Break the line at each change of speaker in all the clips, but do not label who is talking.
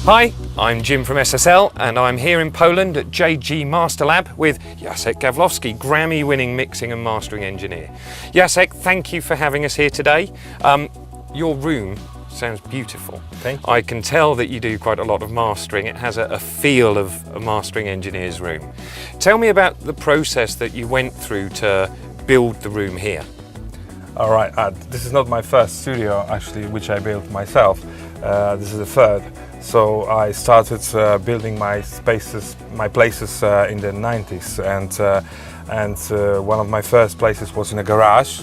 Hi, I'm Jim from Ssl and I'm here in Poland at JG Master Lab with Jacek Gawlowski, Grammy-winning mixing and mastering engineer. Jacek, thank you for having us here today. Your room sounds beautiful.
Thank you.
I can tell that you do quite a lot of mastering. It has a feel of a mastering engineer's room. Tell me about the process that you went through to build the room here.
All right, this is not my first studio actually, which I built myself. This is the third. So I started building my places in the 90s, and one of my first places was in a garage.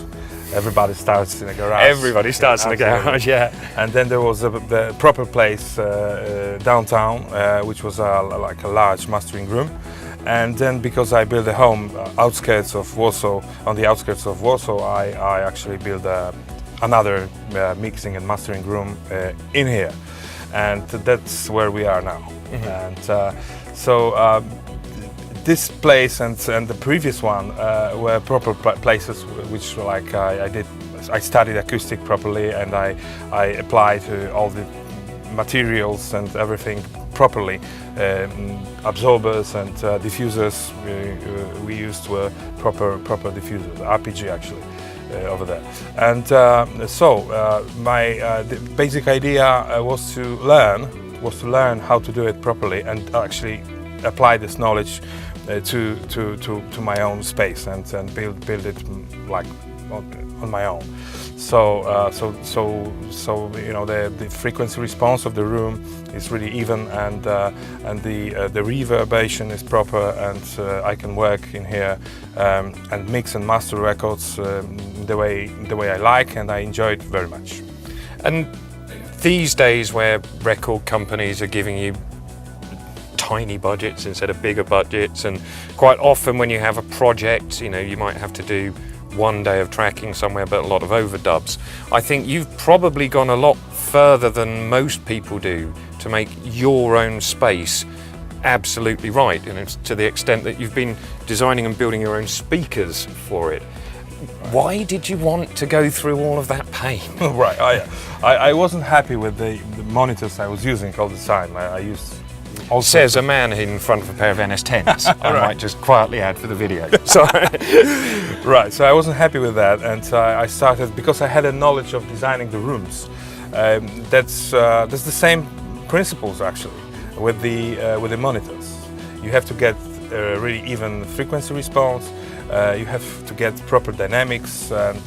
Everybody starts in a garage.
Everybody starts in a garage, yeah.
And then there was the proper place downtown, which was like a large mastering room. And then because I built a home outskirts of Warsaw, on the outskirts of Warsaw, I actually built another mixing and mastering room in here. And that's where we are now. Mm-hmm. And so this place and the previous one were proper places which like I studied acoustic properly, and I applied all the materials and everything properly. Absorbers and diffusers we used were proper diffusers, RPG actually. Over there, and my the basic idea was to learn how to do it properly and actually apply this knowledge to my own space and build it like on my own. So you know, the frequency response of the room is really even, and the reverberation is proper, and I can work in here and mix and master records the way I like, and I enjoy it very much.
And these days, where record companies are giving you tiny budgets instead of bigger budgets, and quite often when you have a project, you know, you might have to do one day of tracking somewhere but a lot of overdubs. I think you've probably gone a lot further than most people do to make your own space absolutely right, you know, to the extent that you've been designing and building your own speakers for it. Why did you want to go through all of that pain?
Right, I wasn't happy with the monitors I was using all the time. I used
Says a man in front of a pair of NS10s. I might just quietly add for the video. Sorry.
Right, so I wasn't happy with that, and I started, because I had a knowledge of designing the rooms. That's the same principles actually with the monitors. You have to get really even frequency response. You have to get proper dynamics, and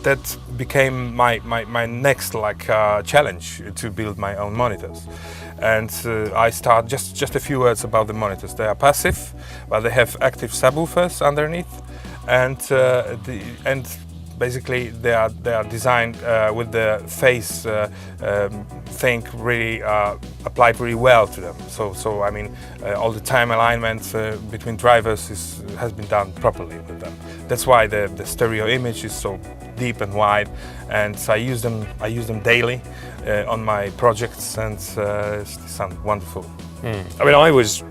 that became my next challenge to build my own monitors. And I start just a few words about the monitors. They are passive, but they have active subwoofers underneath, and basically they are designed with the phase thing really applied really well to them. So I mean, all the time alignment between drivers has been done properly with them. That's why the stereo image is so deep and wide, and I use them daily on my projects, and they sound wonderful.
I mean, I was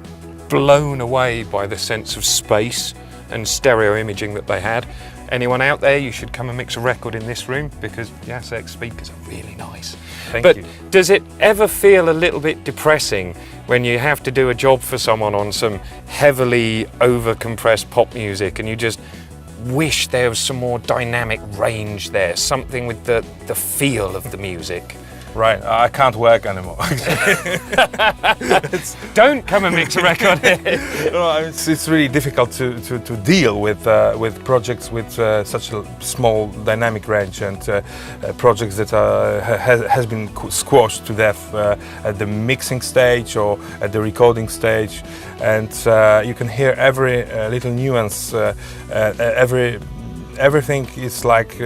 blown away by the sense of space and stereo imaging that they had. Anyone out there, you should come and mix a record in this room, because Jacek's speakers are really nice.
Thank you.
But does it ever feel a little bit depressing when you have to do a job for someone on some heavily over-compressed pop music and you just wish there was some more dynamic range there, something with the feel of the music?
Right, I can't work anymore.
Don't come and mix a record here.
No, it's really difficult to deal with projects with such a small dynamic range, and projects that has been squashed to death at the mixing stage or at the recording stage, and you can hear every little nuance. Everything is like.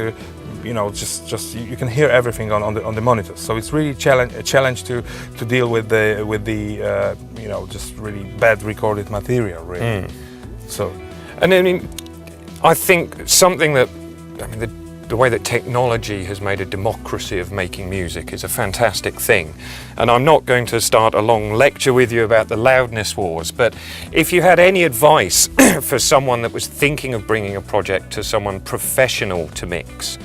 You know, just you can hear everything on the monitors. So it's really a challenge to deal with the you know, just really bad recorded material, really. So,
and I mean, I think something that, I mean, the way that technology has made a democracy of making music is a fantastic thing. And I'm not going to start a long lecture with you about the loudness wars, but if you had any advice for someone that was thinking of bringing a project to someone professional to mix,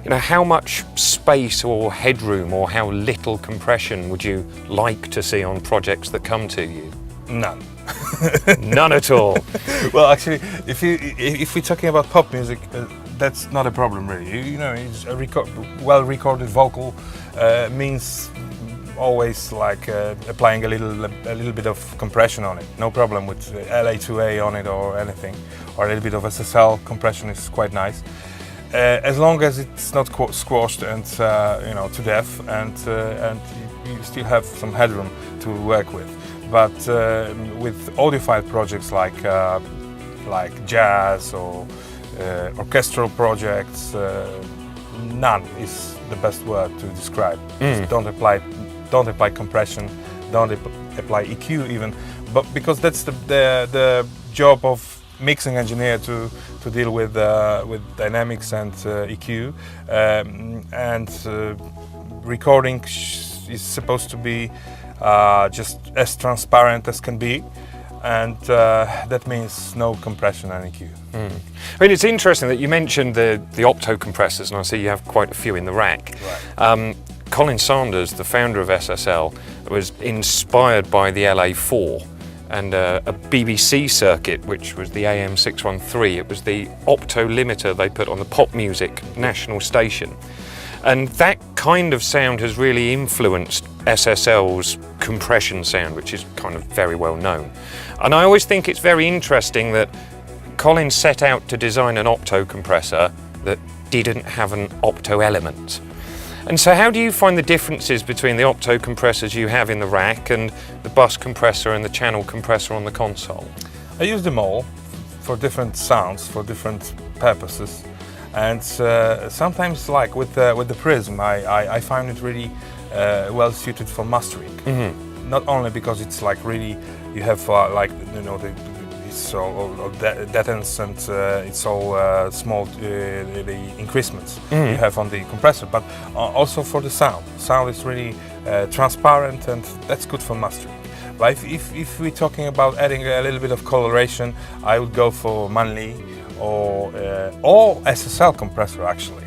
how much space or headroom or how little compression would you like to see on projects that come to you?
None.
None at all.
Well, actually, if we're talking about pop music, that's not a problem really. It's a well-recorded vocal means always like applying a little bit of compression on it. No problem with LA2A on it or anything, or a little bit of SSL compression is quite nice, as long as it's not squashed and to death, and you still have some headroom to work with. But with audiophile projects like jazz or orchestral projects, none is the best word to describe. Just don't apply compression, don't apply EQ even, but because that's the job of mixing engineer to deal with dynamics and EQ, and recording is supposed to be just as transparent as can be, and that means no compression and EQ.
I mean, it's interesting that you mentioned the Opto Compressors, and I see you have quite a few in the rack.
Right.
Colin Sanders, the founder of SSL, was inspired by the LA4 and a BBC circuit, which was the AM613. It was the opto limiter they put on the pop music national station. And that kind of sound has really influenced SSL's compression sound, which is kind of very well known. And I always think it's very interesting that Colin set out to design an opto compressor that didn't have an opto element. And so how do you find the differences between the opto compressors you have in the rack and the bus compressor and the channel compressor on the console?
I use them all for different sounds, for different purposes. And sometimes, like with the Prism, I find it really well suited for mastering.
Mm-hmm.
Not only because it's like really, you have it's all deadens and it's all small the increments you have on the compressor, but also for the sound. Sound is really transparent, and that's good for mastering. But if we're talking about adding a little bit of coloration, I would go for Motley or SSL compressor actually,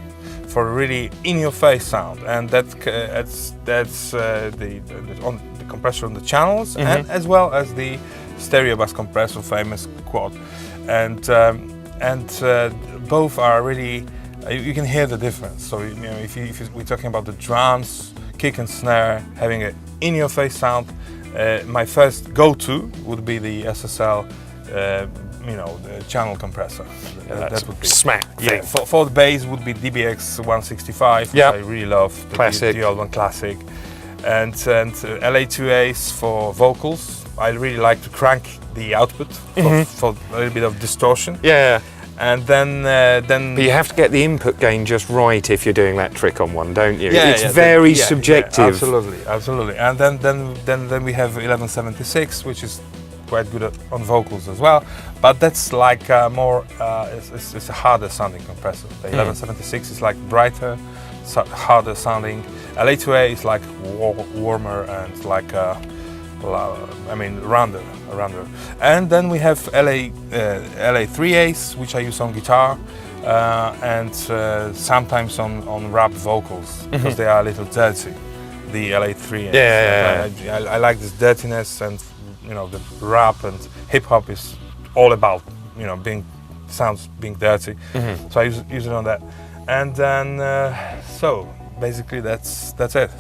for a really in-your-face sound, and that's the compressor on the channels, and as well as the stereo bus compressor, famous quad, and both are really, you can hear the difference. So if we're talking about the drums, kick and snare, having an in-your-face sound, my first go-to would be the SSL. The channel compressor.
That
would be
smack.
Yeah, for the bass would be DBX 165, which I really love.
Classic.
The old one, classic. And LA2As for vocals. I really like to crank the output for a little bit of distortion.
Yeah.
And then
But you have to get the input gain just right if you're doing that trick on one, don't you?
Yeah,
it's very subjective.
Yeah, absolutely. And then we have 1176, which is quite good on vocals as well, but that's like more, it's a harder sounding compressor. The 1176 is like brighter, harder sounding. LA2A is like warmer and like rounder. And then we have LA3As, which I use on guitar, and sometimes on rap vocals, because they are a little dirty, the LA3As.
Yeah.
I like this dirtiness, and the rap and hip hop is all about being dirty. So I use it on that, and then so basically that's it.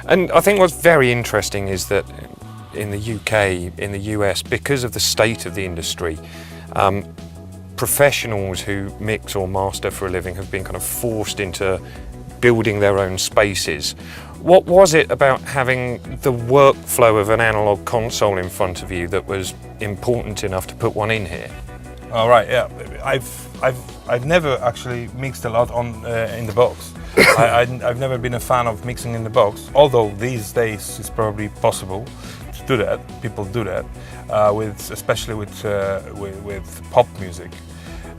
And I think what's very interesting is that in the UK, in the US, because of the state of the industry, professionals who mix or master for a living have been kind of forced into building their own spaces. What was it about having the workflow of an analog console in front of you that was important enough to put one in here?
All right, yeah. I've never actually mixed a lot on in the box. I've never been a fan of mixing in the box, although these days it's probably possible to do that. People do that, especially with pop music.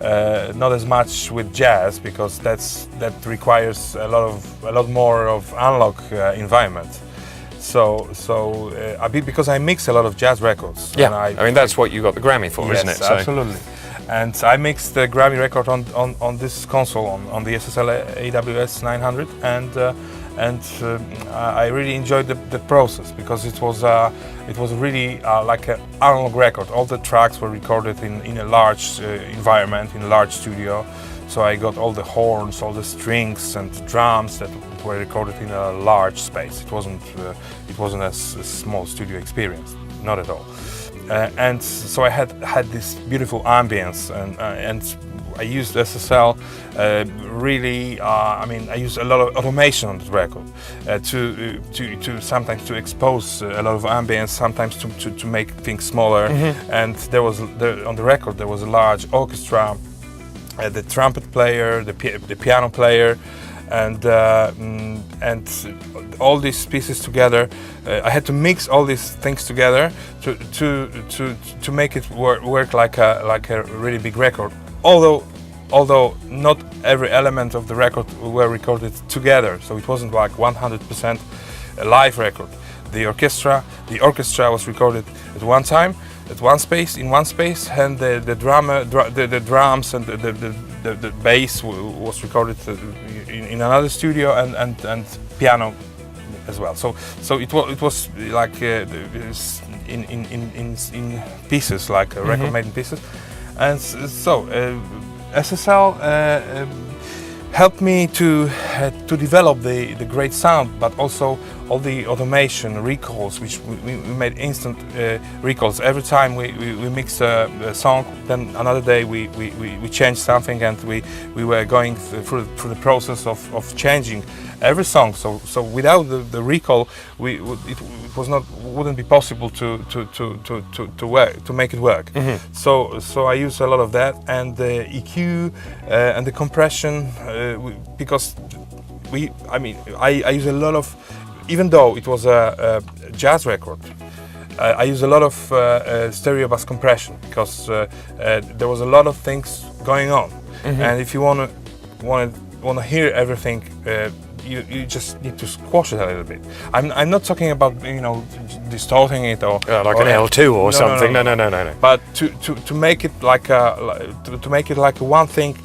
Not as much with jazz, because that requires a lot more of analog environment. So because I mix a lot of jazz records.
Yeah, I mean that's what you got the Grammy for,
yes,
isn't it? So.
Absolutely. And I mixed the Grammy record on this console, on the SSL AWS 900, and I really enjoyed the process, because it was really like an analog record. All the tracks were recorded in a large environment, in a large studio. So I got all the horns, all the strings and drums that were recorded in a large space. It wasn't a small studio experience, not at all. And so I had this beautiful ambience, and I used SSL really. I mean, I used a lot of automation on the record to sometimes to expose a lot of ambience, sometimes to make things smaller. And on the record there was a large orchestra, the trumpet player, the piano player, and all these pieces together. I had to mix all these things together to make it work like a really big record. Although not every element of the record were recorded together, so it wasn't like 100% a live record. The orchestra was recorded at one time, at one space, and the drums and the bass was recorded in another studio, and piano as well. So it was like in pieces, like a record made in pieces, and so SSL helped me to develop the great sound, but also all the automation recalls, which we made instant recalls. Every time we mix a song, then another day we changed something, and we were going through the process of changing every song. So without the recall, it wouldn't be possible to make it work. So I use a lot of that, and the EQ and the compression, because I use a lot of. Even though it was a jazz record, I use a lot of stereo bass compression, because there was a lot of things going on, and if you want to hear everything, you just need to squash it a little bit. I'm not talking about distorting it or
like an L2 or something. No.
But to make it like to make it like one thing,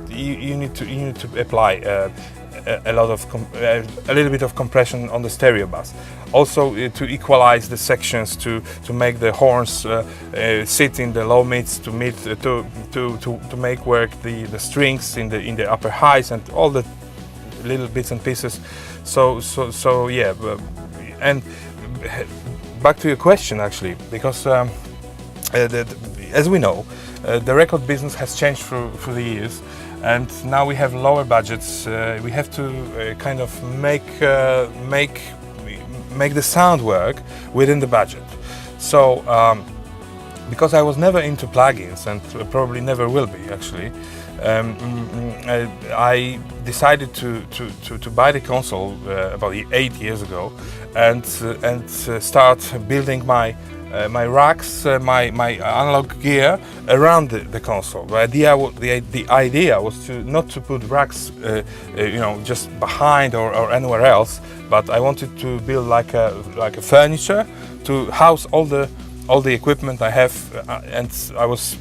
you need to apply. A little bit of compression on the stereo bass, also to equalize the sections, to make the horns sit in the low mids, to make work the strings in the upper highs, and all the little bits and pieces. So yeah, and back to your question, actually, because as we know, the record business has changed through the years. And now we have lower budgets. We have to kind of make the sound work within the budget. So because I was never into plugins, and probably never will be actually, I decided to buy the console about 8 years ago, and start building my racks, my analog gear around the console. The idea was not to put racks, just behind or anywhere else, but I wanted to build like a furniture to house all the equipment I have, and I was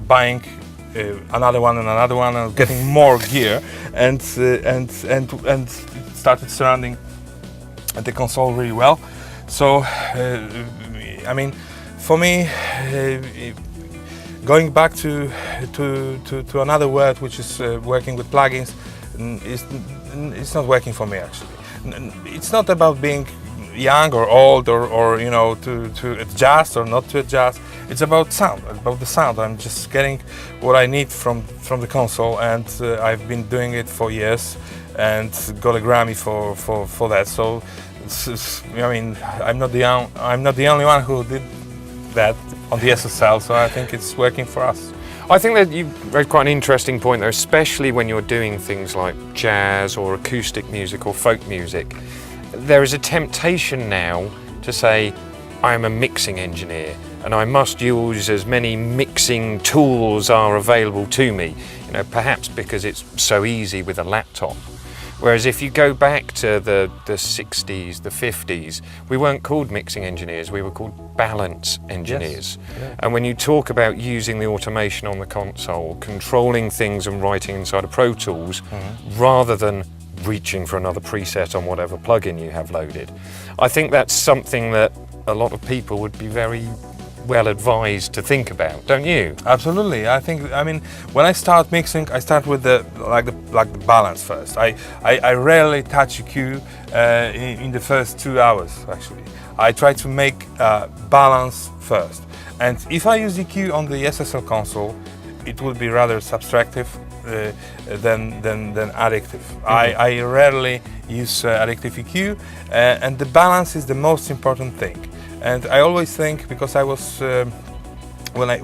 buying another one and getting more gear, and started surrounding the console really well. So. I mean, for me, going back to another word, which is working with plugins, it's not working for me actually. It's not about being young or old or to adjust or not to adjust. It's about the sound. I'm just getting what I need from the console, and I've been doing it for years, and got a Grammy for that. So. I mean, I'm not the only one who did that on the SSL, so I think it's working for us.
I think that you raised quite an interesting point there, especially when you're doing things like jazz or acoustic music or folk music. There is a temptation now to say, I am a mixing engineer and I must use as many mixing tools are available to me, perhaps because it's so easy with a laptop. Whereas if you go back to the 60s, the 50s, we weren't called mixing engineers, we were called balance engineers.
Yes. Yeah.
And when you talk about using the automation on the console, controlling things and writing inside of Pro Tools, rather than reaching for another preset on whatever plugin you have loaded, I think that's something that a lot of people would be very well advised to think about, don't you?
Absolutely. I mean, when I start mixing, I start with the balance first. I rarely touch EQ in the first 2 hours. Actually, I try to make balance first. And if I use EQ on the SSL console, it will be rather subtractive than addictive. I rarely use addictive EQ, and the balance is the most important thing. And I always think, because I was when I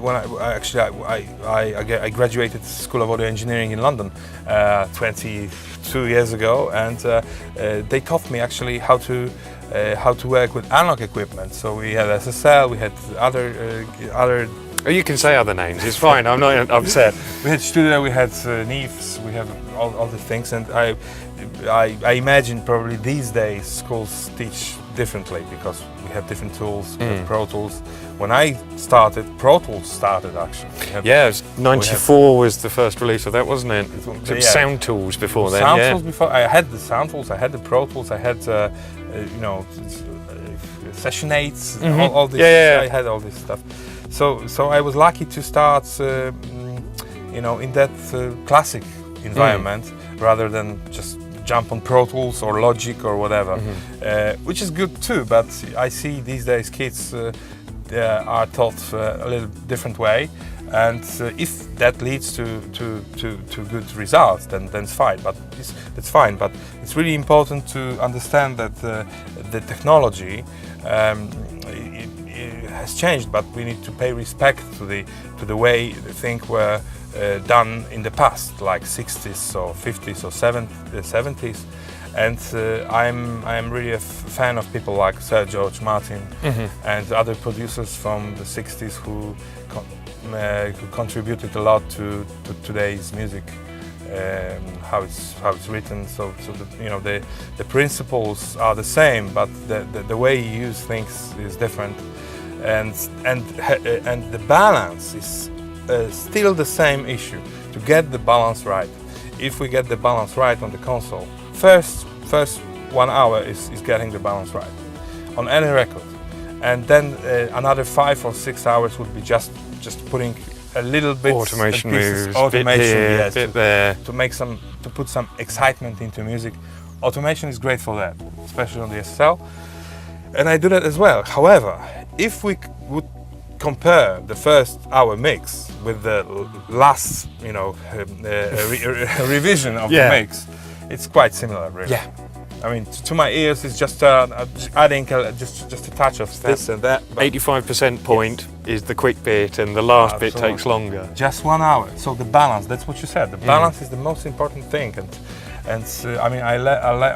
graduated School of Audio Engineering in London 22 years ago, and they taught me actually how to work with analog equipment. So we had SSL, we had other.
Oh, you can say other names. It's fine. I'm not upset.
We had Studio, we had Neves, we have all the things, and I imagine probably these days schools teach differently because we have different tools, we have Pro Tools. When I started, Pro Tools started actually.
Yeah, 94 was the first release of that, wasn't it? Sound Tools before then.
Sound Tools before. I had the Sound Tools, I had the Pro Tools, I had Session 8s, all this. I had all this stuff. So I was lucky to start, in that classic environment rather than just jump on Pro Tools or Logic or whatever, which is good too. But I see these days kids are taught a little different way, and if that leads to good results, then it's fine. But it's fine. But it's really important to understand that the technology. It has changed, but we need to pay respect to the way things were done in the past, like 60s or 50s or 70s. And I'm really a fan of people like Sir George Martin and other producers from the 60s who contributed a lot to today's music, how it's written. So the principles are the same, but the way you use things is different. And the balance is still the same issue, to get the balance right. If we get the balance right on the console, first 1 hour is getting the balance right on any record, and then another 5 or 6 hours would be just putting a little bit
automation moves,
automation,
bit here,
yes,
bit there,
to put some excitement into music. Automation is great for that, especially on the SSL, and I do that as well. However, if we would compare the first hour mix with the last, revision of the mix, it's quite similar, really.
Yeah.
I mean, to my ears, it's just adding just a touch of this and that.
85% point is the quick bit, and the last bit takes longer.
Just 1 hour. So the balance, that's what you said. The balance is the most important thing. And I mean, I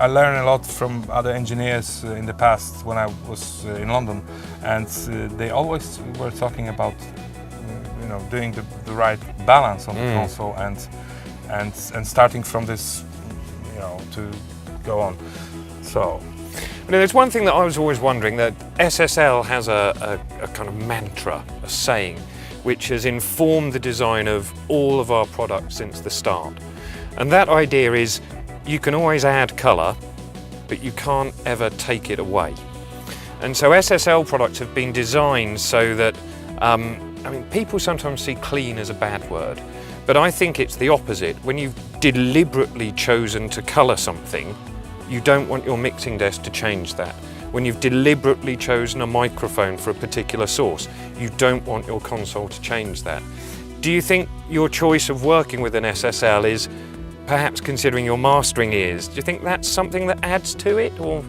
learned a lot from other engineers in the past when I was in London, and they always were talking about, doing the right balance on the console and starting from this, to go on. So.
There's one thing that I was always wondering, that SSL has a kind of mantra, a saying, which has informed the design of all of our products since the start. And that idea is, you can always add colour, but you can't ever take it away. And so SSL products have been designed so that, people sometimes see clean as a bad word, but I think it's the opposite. When you've deliberately chosen to colour something, you don't want your mixing desk to change that. When you've deliberately chosen a microphone for a particular source, you don't want your console to change that. Do you think your choice of working with an SSL is, perhaps considering your mastering ears, do you think that's something that adds to it? Or?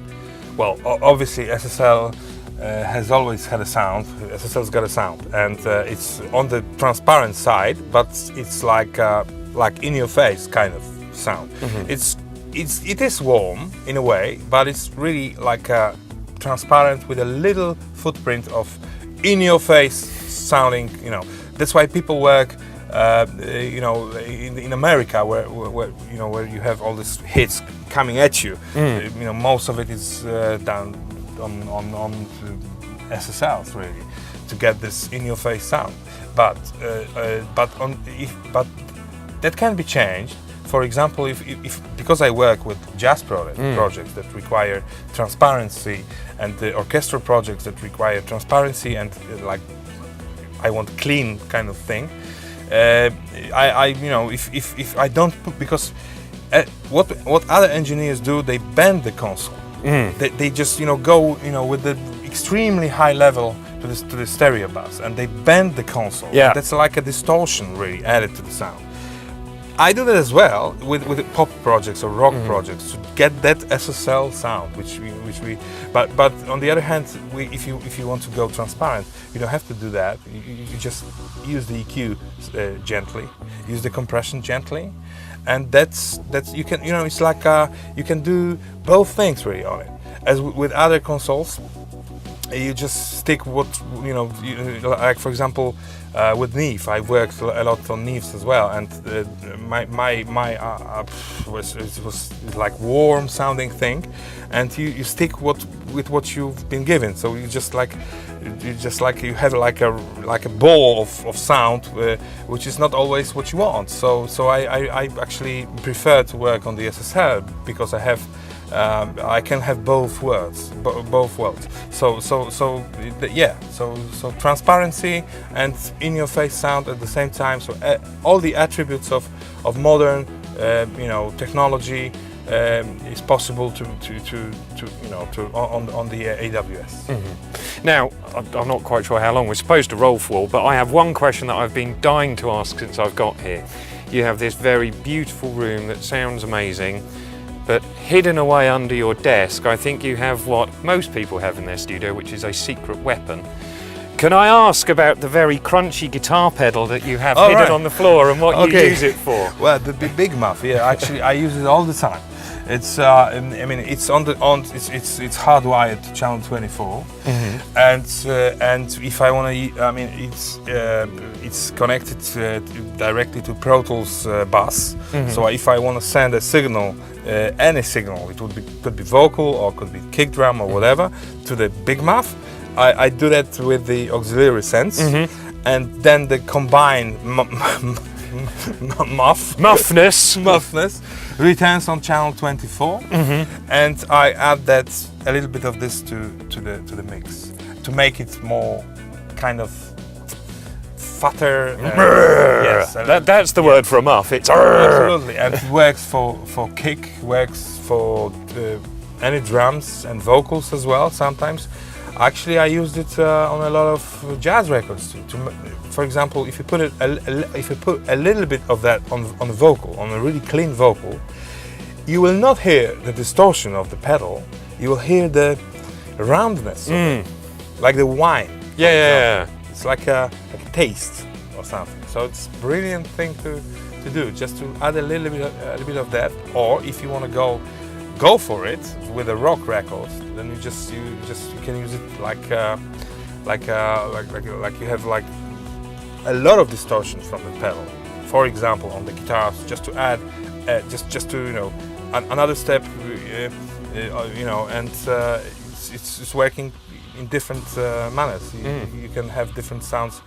Well, obviously SSL has always had a sound. SSL's got a sound, and it's on the transparent side, but it's like in your face kind of sound. It is warm in a way, but it's really like transparent with a little footprint of in your face sounding. That's why people work You know, in America, where you know, where you have all these hits coming at you, you know, most of it is done on SSLs really, to get this in-your-face sound. But that can be changed. For example, if because I work with jazz projects that require transparency, and the orchestral projects that require transparency and like I want clean kind of thing, I you know, if I don't put, because what other engineers do, they bend the console. They just, you know, go, you know, with the extremely high level to the stereo bus, and they bend the console.
Yeah,
that's like a distortion really added to the sound. I do that as well with pop projects or rock projects to get that SSL sound, which we. But on the other hand, if you want to go transparent, you don't have to do that. You just use the EQ gently, use the compression gently, and that's you can, you know, it's like you can do both things really on it. As with other consoles, you just stick what, you know, like for example, with Neve, I worked a lot on Neves as well, and my was like warm sounding thing, and you stick with what you've been given. So you you have like a ball of sound, which is not always what you want. So I actually prefer to work on the SSL because I can have both worlds. So transparency and in-your-face sound at the same time. So all the attributes of modern, you know, technology is possible to you know, on the AWS.
Now, I'm not quite sure how long we're supposed to roll for, but I have one question that I've been dying to ask since I've got here. You have this very beautiful room that sounds amazing, but hidden away under your desk, I think you have what most people have in their studio, which is a secret weapon. Can I ask about the very crunchy guitar pedal that you have hidden on the floor and what you use it for?
Well, the big muff, yeah, actually I use it all the time. It's I mean, it's it's hardwired to channel 24, and if I want to, I mean, it's connected directly to Pro Tools bus. So if I want to send a signal, any signal, it could be vocal or could be kick drum or whatever, to the big muff, I do that with the auxiliary sense, and then the combined muffness returns on channel 24, and I add that a little bit of this to the mix to make it more kind of fatter.
Yes, that's the word for a muff. It's
absolutely, and it works for kick, works for any drums and vocals as well sometimes. Actually, I used it on a lot of jazz records too. For example, if you put a little bit of that on a vocal, on a really clean vocal, you will not hear the distortion of the pedal. You will hear the roundness, of it, like the wine.
Yeah.
It's like a taste or something. So it's a brilliant thing to do, just to add a little bit of that. Or if you want to go for it with a rock record, then you can use it like you have like a lot of distortion from the pedal. For example, on the guitars, just to add, just to, you know, another step, you know, and it's working in different manners. You can have different sounds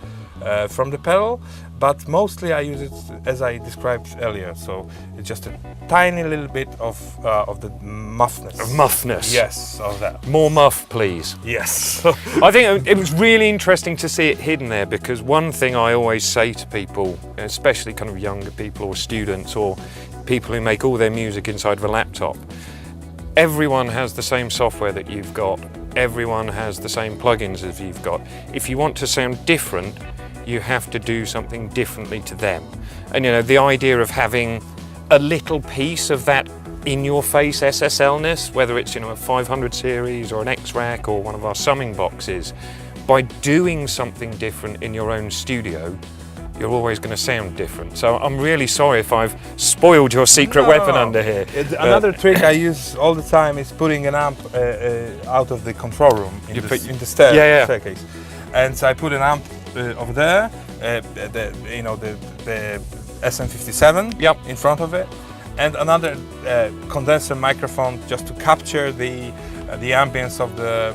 from the pedal, but mostly I use it as I described earlier. So it's just a tiny little bit of the muffness.
Of muffness.
Yes, of that.
More muff, please.
Yes.
I think it was really interesting to see it hidden there, because one thing I always say to people, especially kind of younger people or students or people who make all their music inside of a laptop, everyone has the same software that you've got. Everyone has the same plugins as you've got. If you want to sound different, you have to do something differently to them. And, you know, the idea of having a little piece of that in-your-face SSL-ness, whether it's, you know, a 500 series or an X-Rack or one of our summing boxes, by doing something different in your own studio, you're always going to sound different. So I'm really sorry if I've spoiled your secret weapon under here.
Another trick I use all the time is putting an amp out of the control room in the staircase. And so I put an amp over there, the SM57
Yep.
in front of it, and another condenser microphone just to capture the ambience of the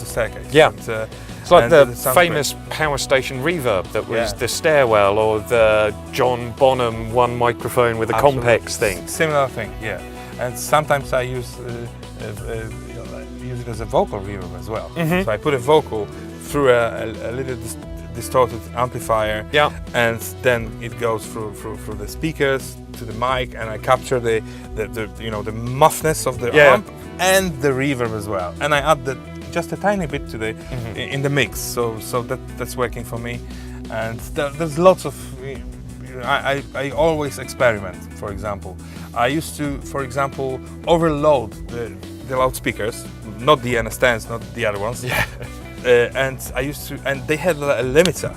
staircase.
Yeah.
And,
It's like
and
the
it sounds
famous power station reverb that was
Yeah.
the Stairwell, or the John Bonham one microphone with a
Absolutely.
Compex thing.
Similar thing, yeah. And sometimes I use it as a vocal reverb as well.
Mhm.
So I put a vocal through a little distorted amplifier,
Yeah.
and then it goes through the speakers to the mic, and I capture the muffness of the
Yeah.
amp and the reverb as well. And I add just a tiny bit to the in the mix, so that's working for me. And there's lots of. I always experiment. For example, I used to, for example, overload the loudspeakers, not the NS10s, not the other ones.
Yeah.
And I used to, and they had a limiter.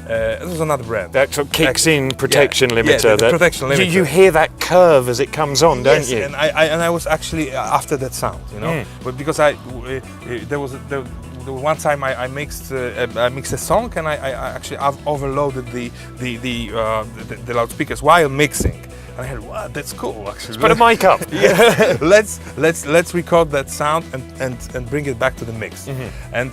It was another brand.
That sort of kicks in protection
Yeah,
limiter.
the protection limiter.
You hear that curve as it comes on, don't
Yes,
you?
and I was actually after that sound, but because there was one time I mixed a song, and I actually overloaded the loudspeakers while mixing. And I had, wow, that's cool actually.
Put a mic up.
Yeah, let's record that sound and bring it back to the mix. And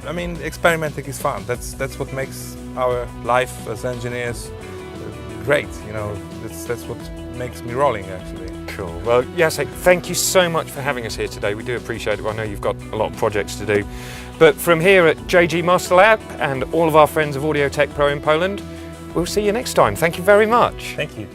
I mean, experimenting is fun. That's what makes our life as engineers great. That's what makes me rolling actually.
Cool. Well, Jacek, thank you so much for having us here today. We do appreciate it. I know you've got a lot of projects to do. But from here at JG Master Lab and all of our friends of Audio Tech Pro in Poland, we'll see you next time. Thank you very much.
Thank you.